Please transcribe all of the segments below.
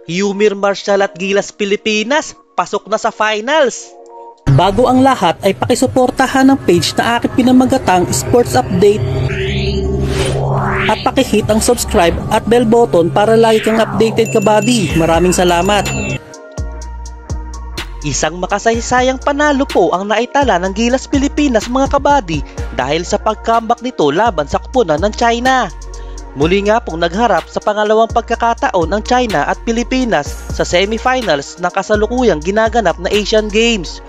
Yumir Marshall at Gilas Pilipinas, pasok na sa finals! Bago ang lahat ay pakisuportahan ang page na aking pinamagatang Sports Update at pakihit ang subscribe at bell button para lagi kang updated kabady. Maraming salamat! Isang makasaysayang panalo po ang naitala ng Gilas Pilipinas mga kabady dahil sa pag-comeback nito laban sa koponan ng China. Muli nga pong nagharap sa pangalawang pagkakataon ng China at Pilipinas sa semifinals ng kasalukuyang ginaganap na Asian Games.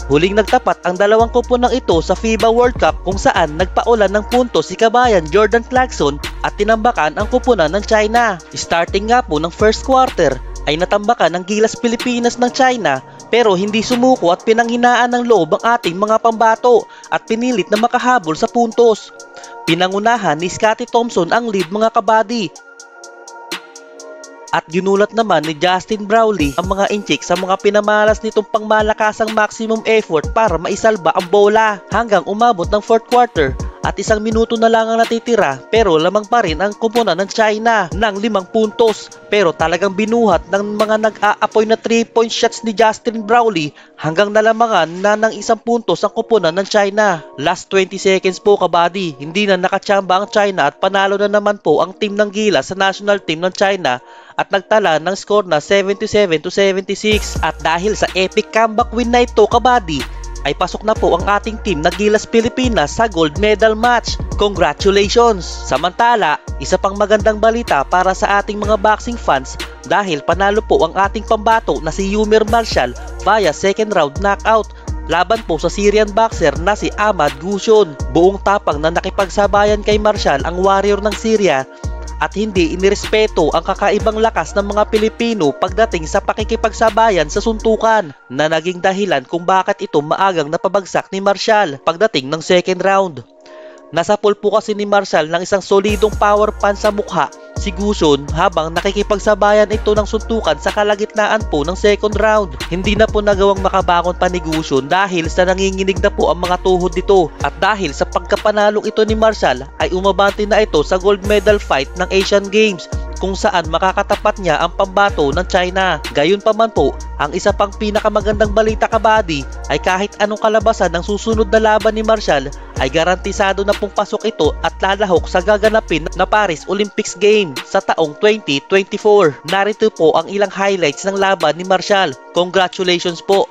Huling nagtapat ang dalawang koponang ito sa FIBA World Cup kung saan nagpaulan ng puntos si kabayan Jordan Clarkson at tinambakan ang koponan ng China. Starting nga po ng first quarter ay natambakan ng Gilas Pilipinas ng China pero hindi sumuko at pinanghinaan ng loob ang ating mga pambato at pinilit na makahabol sa puntos. Pinangunahan ni Scottie Thompson ang lead mga kabady. At ginulat naman ni Justin Brownlee ang mga inchik sa mga pinamalas nitong pangmalakasang maximum effort para maisalba ang bola hanggang umabot ng fourth quarter at 1 minuto na lang ang natitira pero lamang pa rin ang koponan ng China ng 5 puntos pero talagang binuhat ng mga nag-aapoy na 3-point shots ni Justin Brownlee hanggang nalamangan na ng 1 puntos ang koponan ng China. Last 20 seconds po kabady, hindi na nakachamba ang China at panalo na naman po ang team ng Gilas sa national team ng China at nagtala ng score na 77-76 at dahil sa epic comeback win na ito kabady ay pasok na po ang ating team na Gilas Pilipinas sa gold medal match. Congratulations! Samantala, isa pang magandang balita para sa ating mga boxing fans dahil panalo po ang ating pambato na si Yumir Marshall via second round knockout laban po sa Syrian boxer na si Ahmad Gusion. Buong tapang na nakipagsabayan kay Marshall ang warrior ng Syria at hindi inirespeto ang kakaibang lakas ng mga Pilipino pagdating sa pakikipagsabayan sa suntukan na naging dahilan kung bakit ito maagang napabagsak ni Marshall pagdating ng second round. Nasapol po kasi ni Marshall ng isang solidong power punch sa mukha si Gusion habang nakikipagsabayan ito ng suntukan sa kalagitnaan po ng second round. Hindi na po nagawang makabangon pa ni Gusion dahil sa nanginginig na po ang mga tuhod nito at dahil sa pagkapanalong ito ni Marshall ay umabante na ito sa gold medal fight ng Asian Games kung saan makakatapat niya ang pambato ng China. Gayunpaman po, ang isa pang pinakamagandang balita kabady ay kahit anong kalabasan ng susunod na laban ni Marshall ay garantisado na pong pasok ito at lalahok sa gaganapin na Paris Olympics Game sa taong 2024. Narito po ang ilang highlights ng laban ni Marshall. Congratulations po!